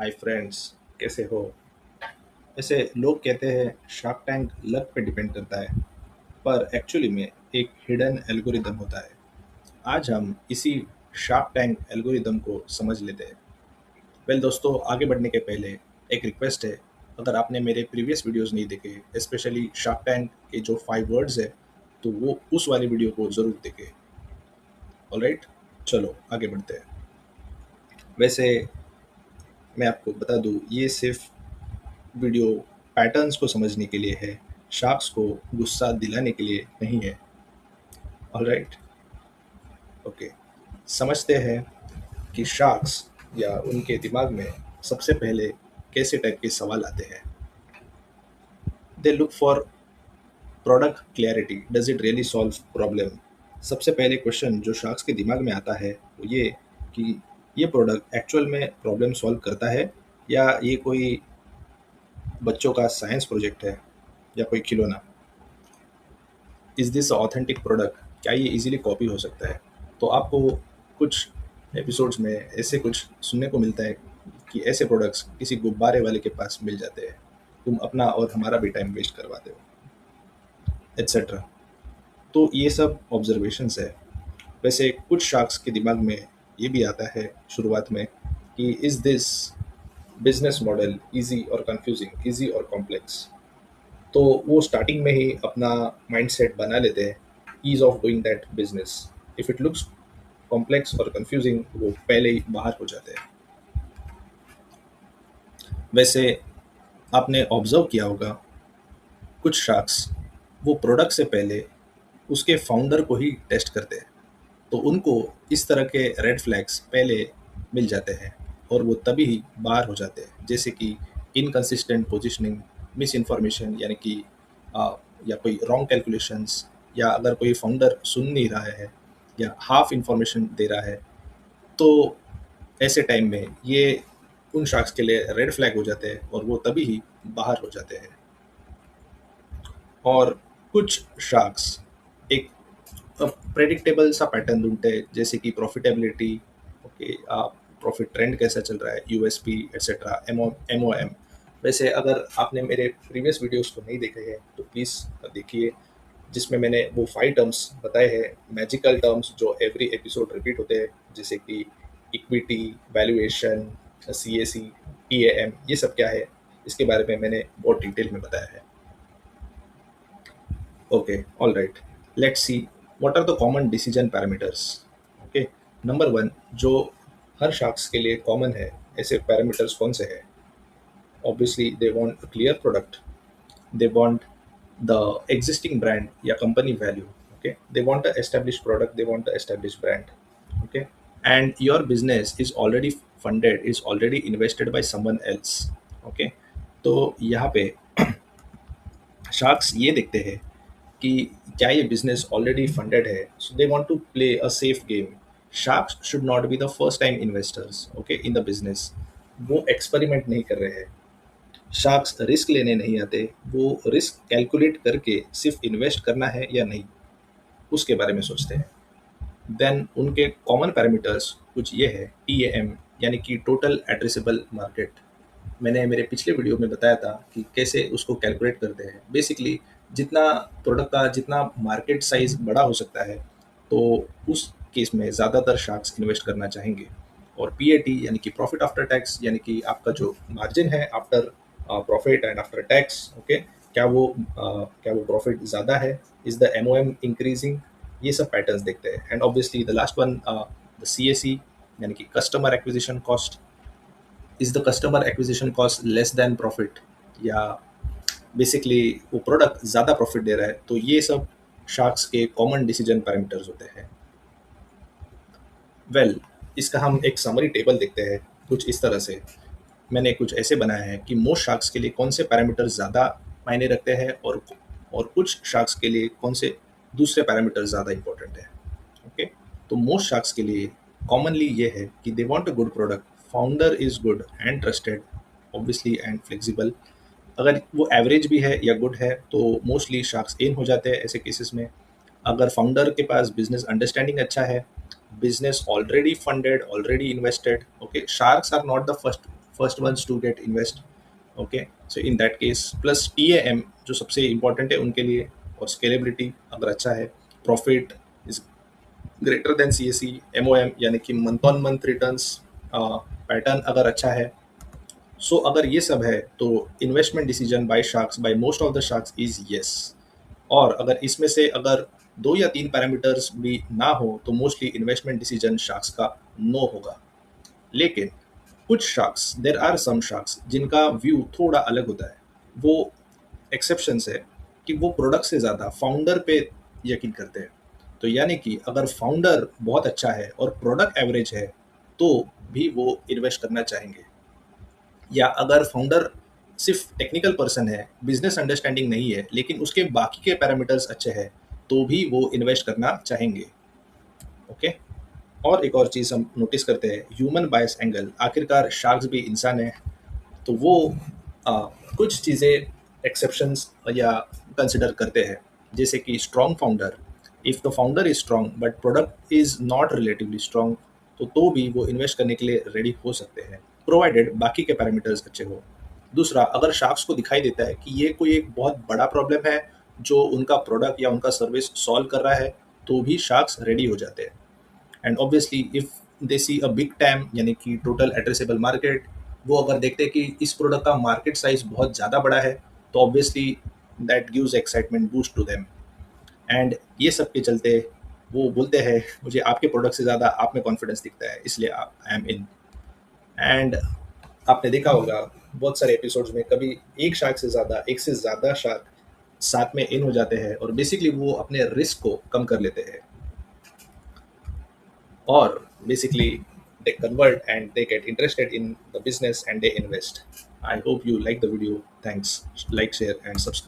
Hi friends, कैसे हो? वैसे लोग कहते हैं शार्क टैंक लक पे डिपेंड करता है, पर एक्चुअली में एक हिडन एल्गोरिदम होता है। आज हम इसी शार्क टैंक एल्गोरिदम को समझ लेते हैं। दोस्तों, आगे बढ़ने के पहले एक रिक्वेस्ट है। अगर आपने मेरे प्रीवियस वीडियोस नहीं देखे, स्पेशली शार्क टैंक के जो 5 वर्ड्स है, तो वो उस वाली वीडियो को ज़रूर देखें। ऑलराइट, चलो आगे बढ़ते हैं। वैसे मैं आपको बता दूँ, ये सिर्फ वीडियो पैटर्न्स को समझने के लिए है, शार्क्स को गुस्सा दिलाने के लिए नहीं है। Alright, okay. समझते हैं कि शार्क्स या उनके दिमाग में सबसे पहले कैसे टाइप के सवाल आते हैं। They look for product clarity, does it really solve problem. सबसे पहले क्वेश्चन जो शार्क्स के दिमाग में आता है वो ये कि ये प्रोडक्ट एक्चुअल में प्रॉब्लम सॉल्व करता है, या ये कोई बच्चों का साइंस प्रोजेक्ट है, या कोई खिलौना। इज़ दिस ऑथेंटिक प्रोडक्ट, क्या ये इजीली कॉपी हो सकता है? तो आपको कुछ एपिसोड्स में ऐसे कुछ सुनने को मिलता है कि ऐसे प्रोडक्ट्स किसी गुब्बारे वाले के पास मिल जाते हैं, तुम अपना और हमारा भी टाइम वेस्ट करवाते हो, एट्सेट्रा। तो ये सब ऑब्जर्वेशंस है। वैसे कुछ शार्क्स के दिमाग में ये भी आता है शुरुआत में कि is this business model easy और कंफ्यूजिंग, इजी और कॉम्प्लेक्स। तो वो स्टार्टिंग में ही अपना माइंडसेट बना लेते हैं ease of doing that business. If it looks complex और कंफ्यूजिंग, वो पहले ही बाहर हो जाते हैं। वैसे आपने ऑब्जर्व किया होगा, कुछ शार्क्स वो प्रोडक्ट से पहले उसके फाउंडर को ही टेस्ट करते हैं। तो उनको इस तरह के रेड फ्लैग्स पहले मिल जाते हैं और वो तभी ही बाहर हो जाते हैं, जैसे कि इनकंसिस्टेंट पोजिशनिंग, मिस इन्फॉर्मेशन, यानी कि आ, या कोई रॉन्ग कैलकुलेशंस, या अगर कोई फाउंडर सुन नहीं रहा है या हाफ इंफॉर्मेशन दे रहा है, तो ऐसे टाइम में ये उन शार्क्स के लिए रेड फ्लैग हो जाते हैं और वो तभी ही बाहर हो जाते हैं। और कुछ शार्क्स एक प्रेडिक्टेबल सा पैटर्न ढूंढते हैं, जैसे कि प्रॉफिटेबिलिटी, ओके, प्रॉफिट ट्रेंड कैसा चल रहा है, यूएसपी एट्सेट्रा, एमओएम। वैसे अगर आपने मेरे प्रीवियस वीडियोस को नहीं देखे हैं तो प्लीज़ देखिए, जिसमें मैंने वो 5 टर्म्स बताए हैं, मैजिकल टर्म्स जो एवरी एपिसोड रिपीट होते हैं, जैसे कि इक्विटी, वैल्यूएशन, सीएसी, ईएएम, ये सब क्या है, इसके बारे में मैंने बहुत डिटेल में बताया है। Okay, all right, let's see what are the common decision parameters. Okay, number 1 जो हर शख्स के लिए कॉमन है, ऐसे पैरामीटर्स कौन से हैं? Obviously they want a clear product, they want the existing brand या company value. Okay, they want a established product, they want a established brand. Okay, and your business is already funded, is already invested by someone else. Okay, तो यहाँ पे sharks ये देखते हैं कि क्या ये बिजनेस ऑलरेडी फंडेड है, so they want to play a safe game. Sharks should not be the first time investors, okay, in the business. वो एक्सपेरिमेंट नहीं कर रहे हैं, शार्क्स रिस्क लेने नहीं आते, वो रिस्क कैलकुलेट करके सिर्फ इन्वेस्ट करना है या नहीं, उसके बारे में सोचते हैं। देन उनके कॉमन पैरामीटर्स कुछ ये है, टीएएम, यानी कि टोटल एड्रेसेबल मार्केट। मैंने मेरे पिछले वीडियो में बताया था कि कैसे उसको कैलकुलेट करते हैं। बेसिकली जितना प्रोडक्ट का जितना मार्केट साइज बड़ा हो सकता है, तो उस केस में ज़्यादातर शार्क्स इन्वेस्ट करना चाहेंगे। और पीएटी यानी कि प्रॉफिट आफ्टर टैक्स, यानी कि आपका जो मार्जिन है after profit and after tax, okay, क्या वो प्रॉफिट ज़्यादा है, इज़ द एमओएम इंक्रीजिंग, ये सब पैटर्न्स देखते हैं। And obviously the last one, the CAC, यानी कि customer acquisition cost, is the customer acquisition cost less than profit, या बेसिकली वो प्रोडक्ट ज़्यादा प्रॉफिट दे रहा है। तो ये सब शार्क्स के कॉमन डिसीजन पैरामीटर्स होते हैं। इसका हम एक समरी टेबल देखते हैं कुछ इस तरह से। मैंने कुछ ऐसे बनाया है कि मोस्ट शार्क्स के लिए कौन से पैरामीटर ज़्यादा मायने रखते हैं, और कुछ शार्क्स के लिए कौन से दूसरे पैरामीटर ज़्यादा इंपॉर्टेंट है। ओके, तो मोस्ट शार्क्स के लिए कॉमनली ये है कि they want a good product, founder is good and trusted, obviously, and flexible. अगर वो एवरेज भी है या गुड है तो मोस्टली शार्क्स इन हो जाते हैं ऐसे केसेस में। अगर फाउंडर के पास बिजनेस अंडरस्टैंडिंग अच्छा है, business already funded, already invested, okay, sharks are not the first first ones to get invest. Okay, so in that case plus TAM जो सबसे इंपॉर्टेंट है उनके लिए, और स्केलेबिलिटी अगर अच्छा है, profit is greater than CAC, MOM यानी कि month on month returns pattern अगर अच्छा है। सो अगर ये सब है तो investment decision by sharks, by most of the sharks is yes. और अगर इसमें से अगर 2 या 3 पैरामीटर्स भी ना हो तो मोस्टली इन्वेस्टमेंट डिसीजन शार्क्स का नो होगा। लेकिन कुछ sharks, there are some sharks जिनका व्यू थोड़ा अलग होता है। वो एक्सेप्शंस है कि वो प्रोडक्ट से ज़्यादा फाउंडर पे यकीन करते हैं। तो यानी कि अगर फाउंडर बहुत अच्छा है और प्रोडक्ट एवरेज है तो भी वो इन्वेस्ट करना चाहेंगे। या अगर फाउंडर सिर्फ टेक्निकल पर्सन है, बिजनेस अंडरस्टैंडिंग नहीं है, लेकिन उसके बाकी के पैरामीटर्स अच्छे हैं, तो भी वो इन्वेस्ट करना चाहेंगे। ओके। और एक और चीज़ हम नोटिस करते हैं, ह्यूमन बायस एंगल। आखिरकार शार्क्स भी इंसान है, तो वो आ, कुछ चीज़ें एक्सेप्शंस या कंसिडर करते हैं, जैसे कि strong founder. If the founder is strong but product is not relatively strong, तो भी वो इन्वेस्ट करने के लिए रेडी हो सकते हैं, प्रोवाइडेड बाकी के पैरामीटर्स अच्छे हो। दूसरा, अगर शार्क्स को दिखाई देता है कि ये कोई एक बहुत बड़ा प्रॉब्लम है जो उनका प्रोडक्ट या उनका सर्विस सॉल्व कर रहा है, तो भी शार्क्स रेडी हो जाते हैं। And obviously if they see a big TAM यानी कि टोटल एड्रेसेबल मार्केट, वो अगर देखते हैं कि इस प्रोडक्ट का मार्केट साइज बहुत ज़्यादा बड़ा है, तो obviously that gives excitement boost to them. And ये सब के चलते वो बोलते हैं, मुझे आपके प्रोडक्ट से ज़्यादा आप में कॉन्फिडेंस दिखता है, इसलिए आई एम इन। एंड आपने देखा होगा बहुत सारे एपिसोड्स में, कभी एक से ज़्यादा शार्क साथ में इन हो जाते हैं और बेसिकली वो अपने रिस्क को कम कर लेते हैं, or basically they convert and they get interested in the business and they invest. I hope you like the video. Thanks. Like, share, and subscribe.